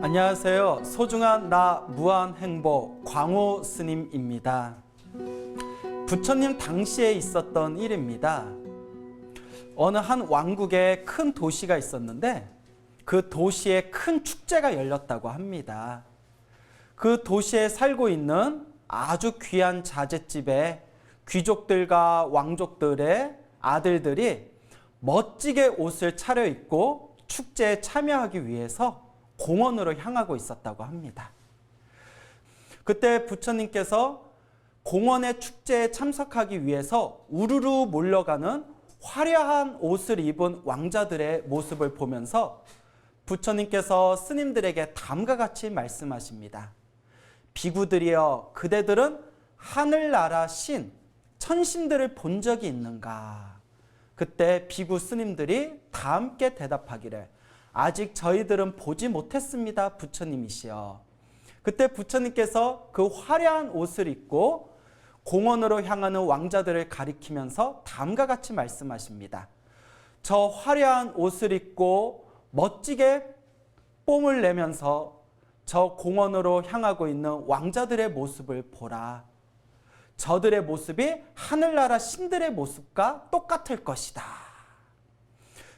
안녕하세요. 소중한 나 무한행복 광호 스님입니다. 부처님 당시에 있었던 일입니다. 어느 한 왕국에 큰 도시가 있었는데 그 도시에 큰 축제가 열렸다고 합니다. 그 도시에 살고 있는 아주 귀한 자제집에 귀족들과 왕족들의 아들들이 멋지게 옷을 차려입고 축제에 참여하기 위해서 공원으로 향하고 있었다고 합니다. 그때 부처님께서 공원의 축제에 참석하기 위해서 우르르 몰려가는 화려한 옷을 입은 왕자들의 모습을 보면서 부처님께서 스님들에게 다음과 같이 말씀하십니다. 비구들이여, 그대들은 하늘나라 신, 천신들을 본 적이 있는가? 그때 비구 스님들이 다 함께 대답하기를 아직 저희들은 보지 못했습니다, 부처님이시여. 그때 부처님께서 그 화려한 옷을 입고 공원으로 향하는 왕자들을 가리키면서 다음과 같이 말씀하십니다. 저 화려한 옷을 입고 멋지게 뽐을 내면서 저 공원으로 향하고 있는 왕자들의 모습을 보라. 저들의 모습이 하늘나라 신들의 모습과 똑같을 것이다.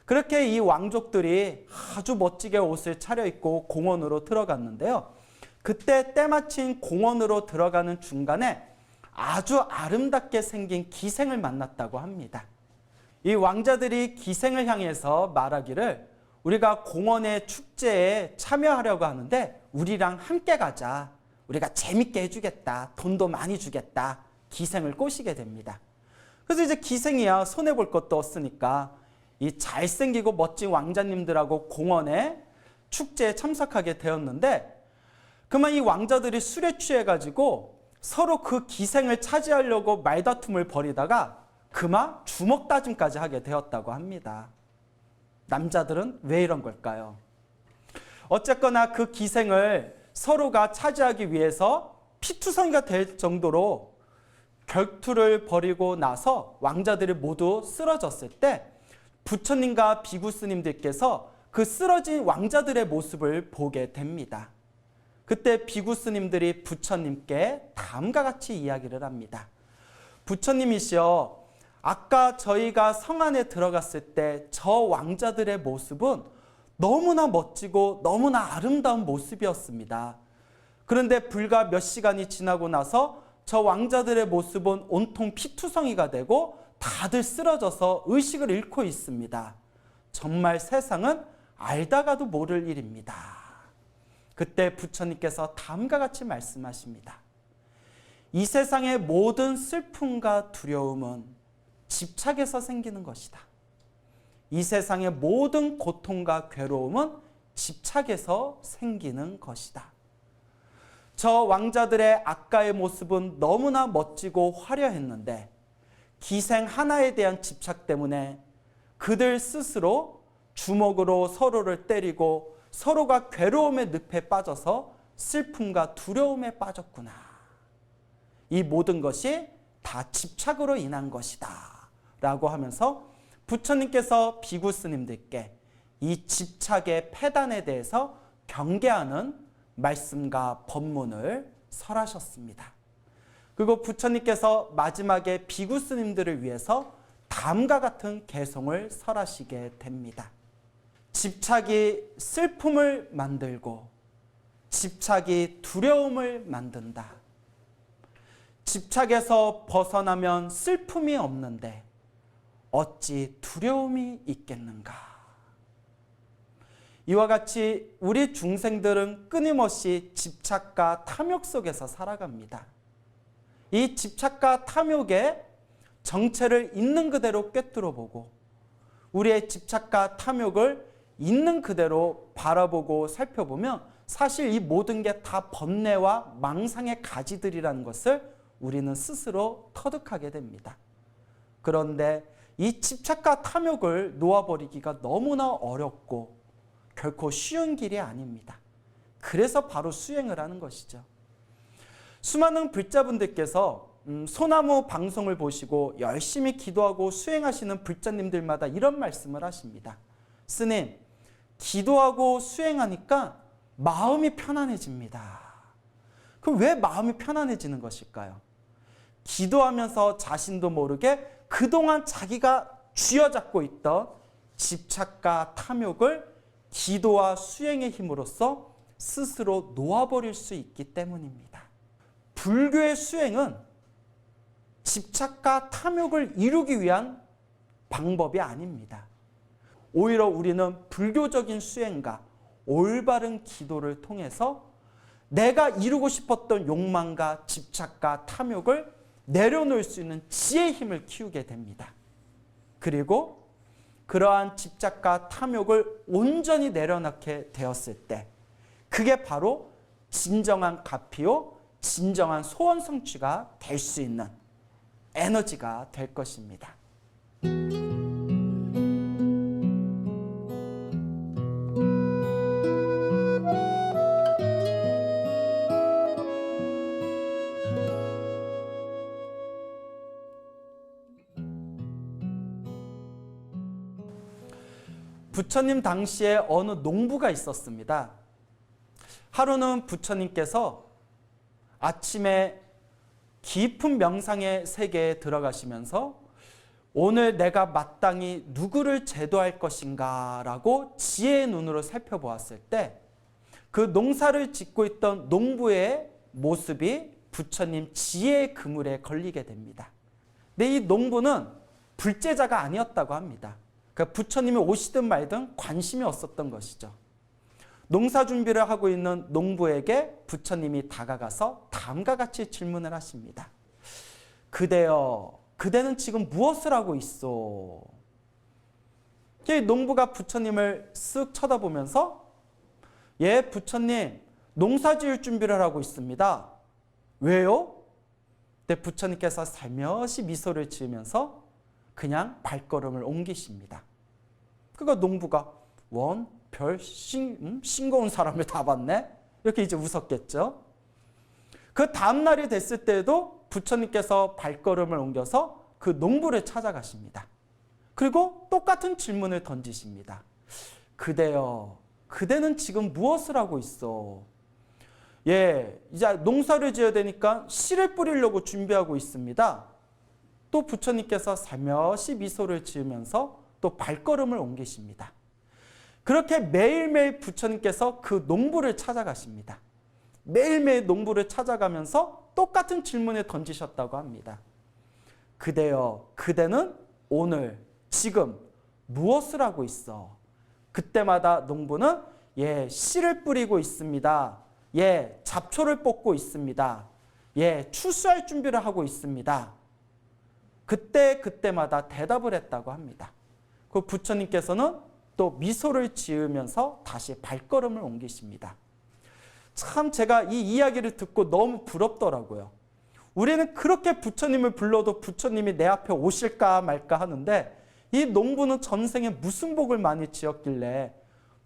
그렇게 이 왕족들이 아주 멋지게 옷을 차려입고 공원으로 들어갔는데요. 그때 때마침 공원으로 들어가는 중간에 아주 아름답게 생긴 기생을 만났다고 합니다. 이 왕자들이 기생을 향해서 말하기를 우리가 공원의 축제에 참여하려고 하는데 우리랑 함께 가자. 우리가 재밌게 해주겠다. 돈도 많이 주겠다. 기생을 꼬시게 됩니다. 그래서 이제 기생이야 손해볼 것도 없으니까 이 잘생기고 멋진 왕자님들하고 공원에 축제에 참석하게 되었는데 그만 이 왕자들이 술에 취해가지고 서로 그 기생을 차지하려고 말다툼을 벌이다가 그만 주먹 다짐까지 하게 되었다고 합니다. 남자들은 왜 이런 걸까요? 어쨌거나 그 기생을 서로가 차지하기 위해서 피투성이가 될 정도로 결투를 벌이고 나서 왕자들이 모두 쓰러졌을 때 부처님과 비구 스님들께서 그 쓰러진 왕자들의 모습을 보게 됩니다. 그때 비구 스님들이 부처님께 다음과 같이 이야기를 합니다. 부처님이시여, 아까 저희가 성 안에 들어갔을 때 저 왕자들의 모습은 너무나 멋지고 너무나 아름다운 모습이었습니다. 그런데 불과 몇 시간이 지나고 나서 저 왕자들의 모습은 온통 피투성이가 되고 다들 쓰러져서 의식을 잃고 있습니다. 정말 세상은 알다가도 모를 일입니다. 그때 부처님께서 다음과 같이 말씀하십니다. 이 세상의 모든 슬픔과 두려움은 집착에서 생기는 것이다. 이 세상의 모든 고통과 괴로움은 집착에서 생기는 것이다. 저 왕자들의 아까의 모습은 너무나 멋지고 화려했는데 기생 하나에 대한 집착 때문에 그들 스스로 주먹으로 서로를 때리고 서로가 괴로움의 늪에 빠져서 슬픔과 두려움에 빠졌구나. 이 모든 것이 다 집착으로 인한 것이다 라고 하면서 부처님께서 비구 스님들께 이 집착의 폐단에 대해서 경계하는 말씀과 법문을 설하셨습니다. 그리고 부처님께서 마지막에 비구 스님들을 위해서 다음과 같은 개송을 설하시게 됩니다. 집착이 슬픔을 만들고 집착이 두려움을 만든다. 집착에서 벗어나면 슬픔이 없는데 어찌 두려움이 있겠는가. 이와 같이 우리 중생들은 끊임없이 집착과 탐욕 속에서 살아갑니다. 이 집착과 탐욕의 정체를 있는 그대로 꿰뚫어보고 우리의 집착과 탐욕을 있는 그대로 바라보고 살펴보면 사실 이 모든 게 다 번뇌와 망상의 가지들이라는 것을 우리는 스스로 터득하게 됩니다. 그런데 이 집착과 탐욕을 놓아버리기가 너무나 어렵고 결코 쉬운 길이 아닙니다. 그래서 바로 수행을 하는 것이죠. 수많은 불자분들께서 소나무 방송을 보시고 열심히 기도하고 수행하시는 불자님들마다 이런 말씀을 하십니다. 스님, 기도하고 수행하니까 마음이 편안해집니다. 그럼 왜 마음이 편안해지는 것일까요? 기도하면서 자신도 모르게 그동안 자기가 쥐어잡고 있던 집착과 탐욕을 기도와 수행의 힘으로써 스스로 놓아버릴 수 있기 때문입니다. 불교의 수행은 집착과 탐욕을 이루기 위한 방법이 아닙니다. 오히려 우리는 불교적인 수행과 올바른 기도를 통해서 내가 이루고 싶었던 욕망과 집착과 탐욕을 내려놓을 수 있는 지혜의 힘을 키우게 됩니다. 그리고 그러한 집착과 탐욕을 온전히 내려놓게 되었을 때 그게 바로 진정한 가피요, 진정한 소원 성취가 될 수 있는 에너지가 될 것입니다. 부처님 당시에 어느 농부가 있었습니다. 하루는 부처님께서 아침에 깊은 명상의 세계에 들어가시면서 오늘 내가 마땅히 누구를 제도할 것인가 라고 지혜의 눈으로 살펴보았을 때 그 농사를 짓고 있던 농부의 모습이 부처님 지혜의 그물에 걸리게 됩니다. 근데 이 농부는 불제자가 아니었다고 합니다. 그러니까 부처님이 오시든 말든 관심이 없었던 것이죠. 농사 준비를 하고 있는 농부에게 부처님이 다가가서 다음과 같이 질문을 하십니다. 그대여, 그대는 지금 무엇을 하고 있소? 농부가 부처님을 쓱 쳐다보면서 예, 부처님, 농사 지을 준비를 하고 있습니다. 왜요? 근데 부처님께서 살며시 미소를 지으면서 그냥 발걸음을 옮기십니다. 그거 농부가 별 싱거운 사람을 다 봤네? 이렇게 이제 웃었겠죠. 그 다음날이 됐을 때도 부처님께서 발걸음을 옮겨서 그 농부를 찾아가십니다. 그리고 똑같은 질문을 던지십니다. 그대여, 그대는 지금 무엇을 하고 있어? 예, 이제 농사를 지어야 되니까 씨를 뿌리려고 준비하고 있습니다. 또 부처님께서 살며시 미소를 지으면서 또 발걸음을 옮기십니다. 그렇게 매일매일 부처님께서 그 농부를 찾아가십니다. 매일매일 농부를 찾아가면서 똑같은 질문을 던지셨다고 합니다. 그대여, 그대는 오늘, 지금 무엇을 하고 있어? 그때마다 농부는 예, 씨를 뿌리고 있습니다. 예, 잡초를 뽑고 있습니다. 예, 추수할 준비를 하고 있습니다. 그때마다 대답을 했다고 합니다. 그 부처님께서는 또 미소를 지으면서 다시 발걸음을 옮기십니다. 참 제가 이 이야기를 듣고 너무 부럽더라고요. 우리는 그렇게 부처님을 불러도 부처님이 내 앞에 오실까 말까 하는데 이 농부는 전생에 무슨 복을 많이 지었길래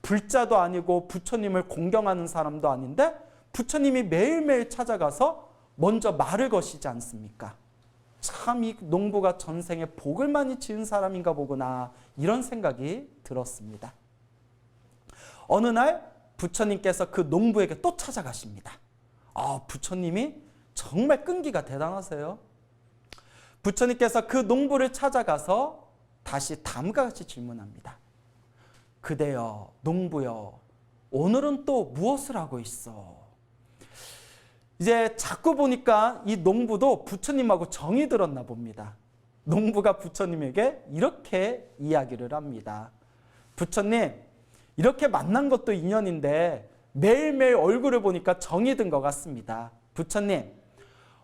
불자도 아니고 부처님을 공경하는 사람도 아닌데 부처님이 매일매일 찾아가서 먼저 말을 거시지 않습니까? 참 이 농부가 전생에 복을 많이 지은 사람인가 보구나 이런 생각이 들었습니다. 어느 날 부처님께서 그 농부에게 또 찾아가십니다. 부처님이 정말 끈기가 대단하세요. 부처님께서 그 농부를 찾아가서 다시 다음과 같이 질문합니다. 그대여, 농부여, 오늘은 또 무엇을 하고 있어? 이제 자꾸 보니까 이 농부도 부처님하고 정이 들었나 봅니다. 농부가 부처님에게 이렇게 이야기를 합니다. 부처님, 이렇게 만난 것도 인연인데 매일매일 얼굴을 보니까 정이 든 것 같습니다. 부처님,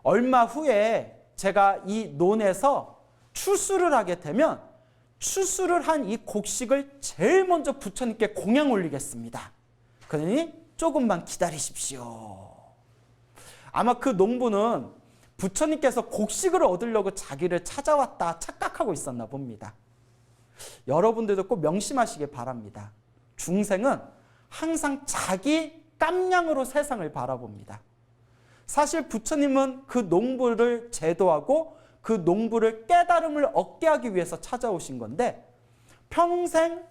얼마 후에 제가 이 논에서 추수를 하게 되면 추수를 한 이 곡식을 제일 먼저 부처님께 공양 올리겠습니다. 그러니 조금만 기다리십시오. 아마 그 농부는 부처님께서 곡식을 얻으려고 자기를 찾아왔다 착각하고 있었나 봅니다. 여러분들도 꼭 명심하시길 바랍니다. 중생은 항상 자기 깜냥으로 세상을 바라봅니다. 사실 부처님은 그 농부를 제도하고 그 농부를 깨달음을 얻게 하기 위해서 찾아오신 건데 평생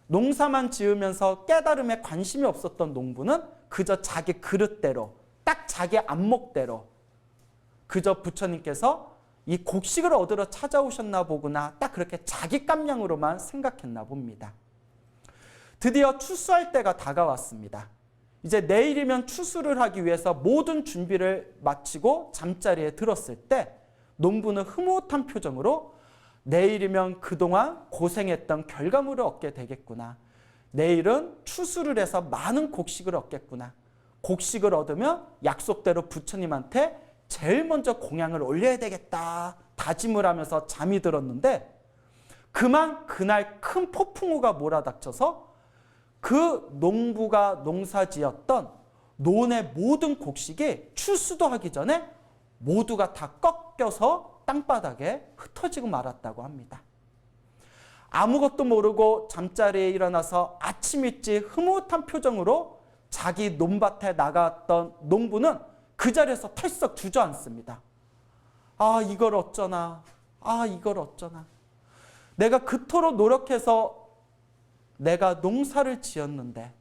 농사만 지으면서 깨달음에 관심이 없었던 농부는 그저 자기 그릇대로, 딱 자기 안목대로 그저 부처님께서 이 곡식을 얻으러 찾아오셨나 보구나, 딱 그렇게 자기 깜냥으로만 생각했나 봅니다. 드디어 추수할 때가 다가왔습니다. 이제 내일이면 추수를 하기 위해서 모든 준비를 마치고 잠자리에 들었을 때 농부는 흐뭇한 표정으로 내일이면 그동안 고생했던 결과물을 얻게 되겠구나. 내일은 추수를 해서 많은 곡식을 얻겠구나. 곡식을 얻으면 약속대로 부처님한테 제일 먼저 공양을 올려야 되겠다 다짐을 하면서 잠이 들었는데, 그만 그날 큰 폭풍우가 몰아닥쳐서 그 농부가 농사지었던 논의 모든 곡식이 추수도 하기 전에 모두가 다 꺾여서 땅바닥에 흩어지고 말았다고 합니다. 아무것도 모르고 잠자리에 일어나서 아침 일찍 흐뭇한 표정으로 자기 논밭에 나갔던 농부는 그 자리에서 털썩 주저앉습니다. 아, 이걸 어쩌나. 아, 이걸 어쩌나. 내가 그토록 노력해서 내가 농사를 지었는데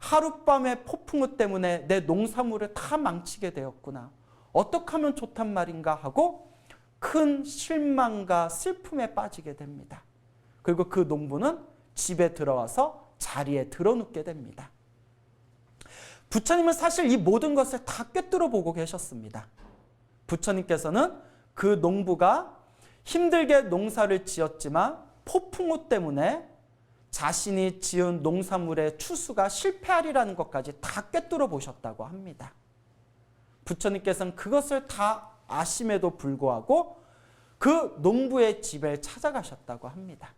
하룻밤의 폭풍우 때문에 내 농사물을 다 망치게 되었구나. 어떻게 하면 좋단 말인가 하고 큰 실망과 슬픔에 빠지게 됩니다. 그리고 그 농부는 집에 들어와서 자리에 드러눕게 됩니다. 부처님은 사실 이 모든 것을 다 꿰뚫어 보고 계셨습니다. 부처님께서는 그 농부가 힘들게 농사를 지었지만 폭풍우 때문에 자신이 지은 농산물의 추수가 실패하리라는 것까지 다 꿰뚫어 보셨다고 합니다. 부처님께서는 그것을 다 아심에도 불구하고 그 농부의 집에 찾아가셨다고 합니다.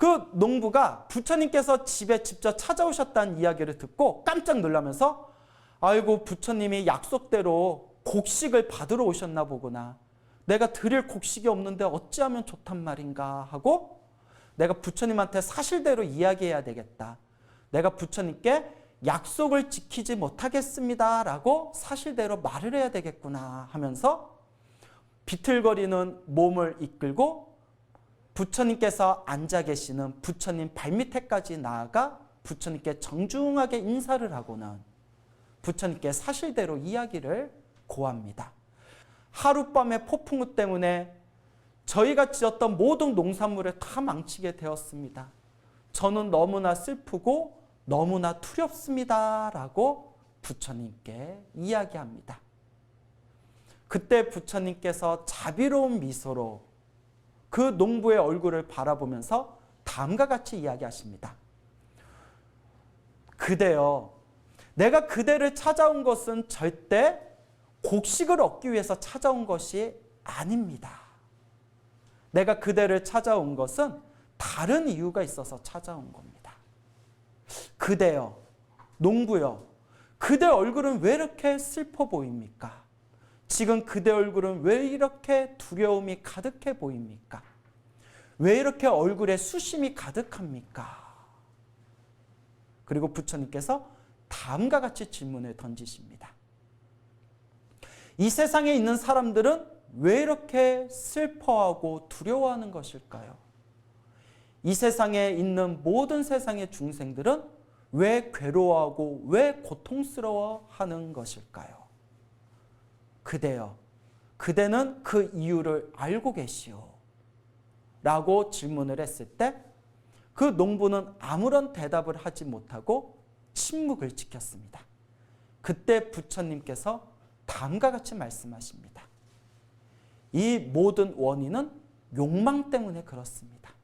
그 농부가 부처님께서 집에 직접 찾아오셨다는 이야기를 듣고 깜짝 놀라면서, 아이고, 부처님이 약속대로 곡식을 받으러 오셨나 보구나. 내가 드릴 곡식이 없는데 어찌하면 좋단 말인가 하고, 내가 부처님한테 사실대로 이야기해야 되겠다. 내가 부처님께 약속을 지키지 못하겠습니다 라고 사실대로 말을 해야 되겠구나 하면서 비틀거리는 몸을 이끌고 부처님께서 앉아 계시는 부처님 발밑에까지 나아가 부처님께 정중하게 인사를 하고는 부처님께 사실대로 이야기를 고합니다. 하룻밤의 폭풍우 때문에 저희가 지었던 모든 농산물을 다 망치게 되었습니다. 저는 너무나 슬프고 너무나 두렵습니다 라고 부처님께 이야기합니다. 그때 부처님께서 자비로운 미소로 그 농부의 얼굴을 바라보면서 다음과 같이 이야기하십니다. 그대여, 내가 그대를 찾아온 것은 절대 곡식을 얻기 위해서 찾아온 것이 아닙니다. 내가 그대를 찾아온 것은 다른 이유가 있어서 찾아온 겁니다. 그대여, 농부여, 그대 얼굴은 왜 이렇게 슬퍼 보입니까? 지금 그대 얼굴은 왜 이렇게 두려움이 가득해 보입니까? 왜 이렇게 얼굴에 수심이 가득합니까? 그리고 부처님께서 다음과 같이 질문을 던지십니다. 이 세상에 있는 사람들은 왜 이렇게 슬퍼하고 두려워하는 것일까요? 이 세상에 있는 모든 세상의 중생들은 왜 괴로워하고 왜 고통스러워하는 것일까요? 그대여, 그대는 그 이유를 알고 계시오 라고 질문을 했을 때 그 농부는 아무런 대답을 하지 못하고 침묵을 지켰습니다. 그때 부처님께서 다음과 같이 말씀하십니다. 이 모든 원인은 욕망 때문에 그렇습니다.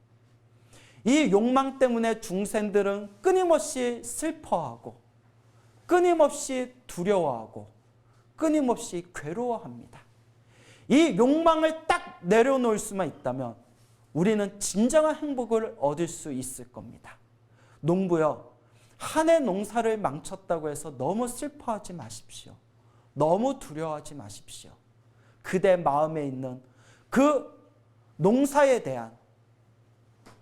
이 욕망 때문에 중생들은 끊임없이 슬퍼하고 끊임없이 두려워하고 끊임없이 괴로워합니다. 이 욕망을 딱 내려놓을 수만 있다면 우리는 진정한 행복을 얻을 수 있을 겁니다. 농부여, 한 해 농사를 망쳤다고 해서 너무 슬퍼하지 마십시오. 너무 두려워하지 마십시오. 그대 마음에 있는 그 농사에 대한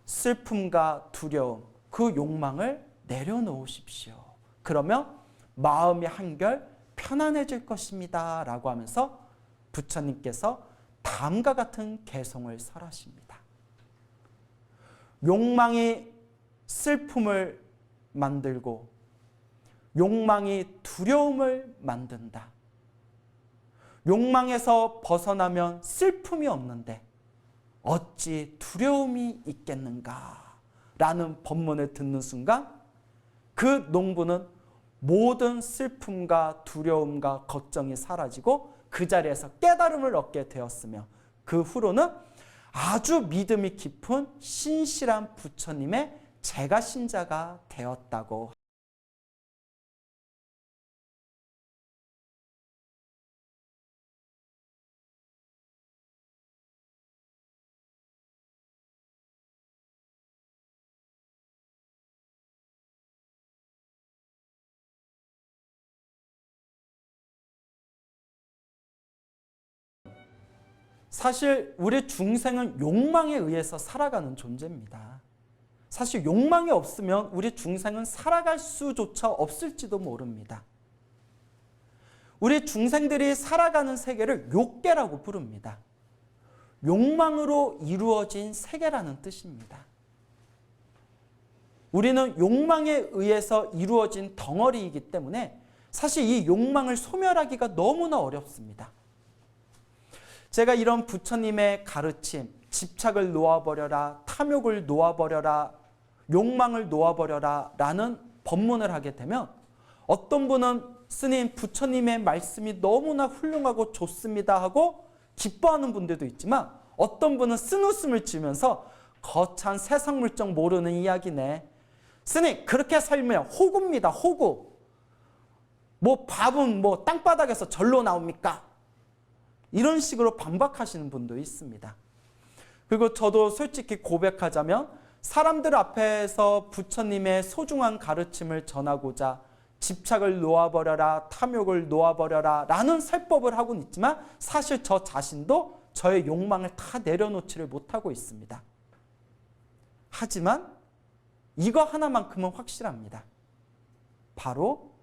슬픔과 두려움, 그 욕망을 내려놓으십시오. 그러면 마음이 한결 편안해질 것입니다 라고 하면서 부처님께서 다음과 같은 개송을 설하십니다. 욕망이 슬픔을 만들고 욕망이 두려움을 만든다. 욕망에서 벗어나면 슬픔이 없는데 어찌 두려움이 있겠는가? 라는 본문을 듣는 순간 그 농부는 모든 슬픔과 두려움과 걱정이 사라지고 그 자리에서 깨달음을 얻게 되었으며 그 후로는 아주 믿음이 깊은 신실한 부처님의 제가 신자가 되었다고. 사실 우리 중생은 욕망에 의해서 살아가는 존재입니다. 사실 욕망이 없으면 우리 중생은 살아갈 수조차 없을지도 모릅니다. 우리 중생들이 살아가는 세계를 욕계라고 부릅니다. 욕망으로 이루어진 세계라는 뜻입니다. 우리는 욕망에 의해서 이루어진 덩어리이기 때문에 사실 이 욕망을 소멸하기가 너무나 어렵습니다. 제가 이런 부처님의 가르침, 집착을 놓아버려라, 탐욕을 놓아버려라, 욕망을 놓아버려라 라는 법문을 하게 되면 어떤 분은 스님, 부처님의 말씀이 너무나 훌륭하고 좋습니다 하고 기뻐하는 분들도 있지만 어떤 분은 쓴웃음을 지으면서 거창 세상 물정 모르는 이야기네. 스님, 그렇게 살면 호구입니다, 호구. 뭐 밥은 뭐 땅바닥에서 절로 나옵니까? 이런 식으로 반박하시는 분도 있습니다. 그리고 저도 솔직히 고백하자면 사람들 앞에서 부처님의 소중한 가르침을 전하고자 집착을 놓아버려라, 탐욕을 놓아버려라 라는 설법을 하고는 있지만 사실 저 자신도 저의 욕망을 다 내려놓지를 못하고 있습니다. 하지만 이거 하나만큼은 확실합니다. 바로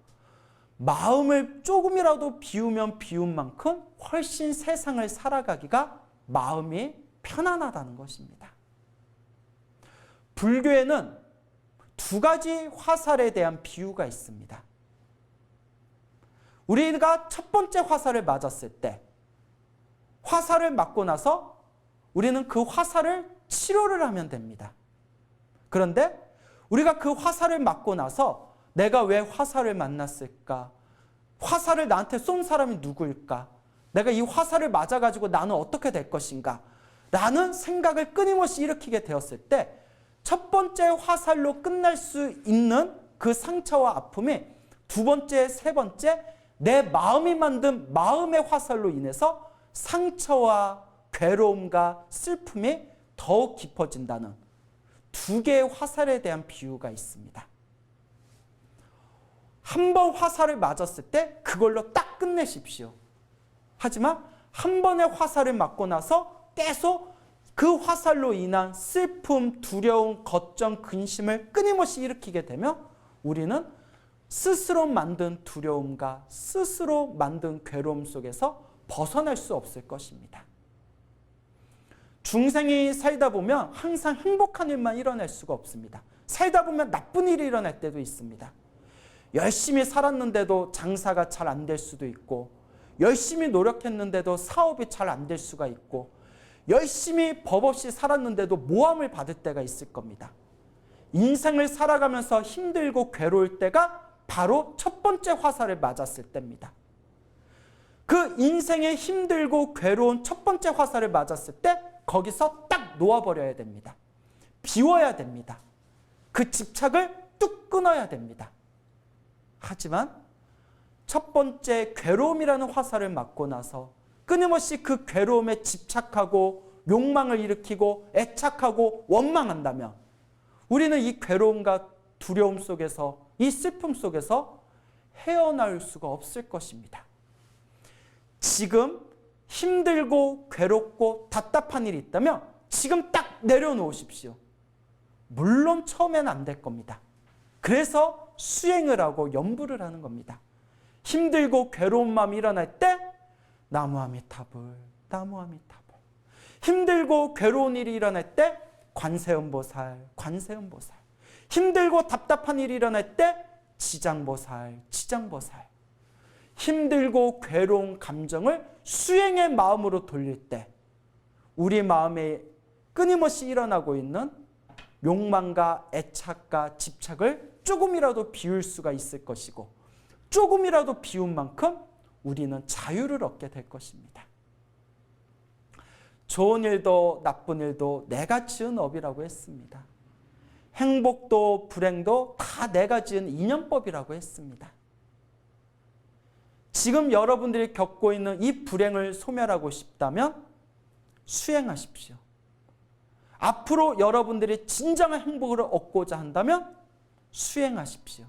마음을 조금이라도 비우면 비운 만큼 훨씬 세상을 살아가기가 마음이 편안하다는 것입니다. 불교에는 두 가지 화살에 대한 비유가 있습니다. 우리가 첫 번째 화살을 맞았을 때 화살을 맞고 나서 우리는 그 화살을 치료를 하면 됩니다. 그런데 우리가 그 화살을 맞고 나서 내가 왜 화살을 만났을까? 화살을 나한테 쏜 사람이 누구일까? 내가 이 화살을 맞아가지고 나는 어떻게 될 것인가? 라는 생각을 끊임없이 일으키게 되었을 때 첫 번째 화살로 끝날 수 있는 그 상처와 아픔이 두 번째, 세 번째 내 마음이 만든 마음의 화살로 인해서 상처와 괴로움과 슬픔이 더욱 깊어진다는 두 개의 화살에 대한 비유가 있습니다. 한 번 화살을 맞았을 때 그걸로 딱 끝내십시오. 하지만 한 번의 화살을 맞고 나서 계속 그 화살로 인한 슬픔, 두려움, 걱정, 근심을 끊임없이 일으키게 되면 우리는 스스로 만든 두려움과 스스로 만든 괴로움 속에서 벗어날 수 없을 것입니다. 중생이 살다 보면 항상 행복한 일만 일어날 수가 없습니다. 살다 보면 나쁜 일이 일어날 때도 있습니다. 열심히 살았는데도 장사가 잘 안 될 수도 있고 열심히 노력했는데도 사업이 잘 안 될 수가 있고 열심히 법 없이 살았는데도 모함을 받을 때가 있을 겁니다. 인생을 살아가면서 힘들고 괴로울 때가 바로 첫 번째 화살을 맞았을 때입니다. 그 인생에 힘들고 괴로운 첫 번째 화살을 맞았을 때 거기서 딱 놓아버려야 됩니다. 비워야 됩니다. 그 집착을 뚝 끊어야 됩니다. 하지만 첫 번째 괴로움이라는 화살을 맞고 나서 끊임없이 그 괴로움에 집착하고 욕망을 일으키고 애착하고 원망한다면 우리는 이 괴로움과 두려움 속에서 이 슬픔 속에서 헤어나올 수가 없을 것입니다. 지금 힘들고 괴롭고 답답한 일이 있다면 지금 딱 내려놓으십시오. 물론 처음에는 안 될 겁니다. 그래서 수행을 하고 염불을 하는 겁니다. 힘들고 괴로운 마음이 일어날 때 나무아미타불, 나무아미타불. 힘들고 괴로운 일이 일어날 때 관세음보살, 관세음보살. 힘들고 답답한 일이 일어날 때 지장보살, 지장보살. 힘들고 괴로운 감정을 수행의 마음으로 돌릴 때 우리 마음에 끊임없이 일어나고 있는 욕망과 애착과 집착을 조금이라도 비울 수가 있을 것이고 조금이라도 비운 만큼 우리는 자유를 얻게 될 것입니다. 좋은 일도 나쁜 일도 내가 지은 업이라고 했습니다. 행복도 불행도 다 내가 지은 인연법이라고 했습니다. 지금 여러분들이 겪고 있는 이 불행을 소멸하고 싶다면 수행하십시오. 앞으로 여러분들이 진정한 행복을 얻고자 한다면 수행하십시오.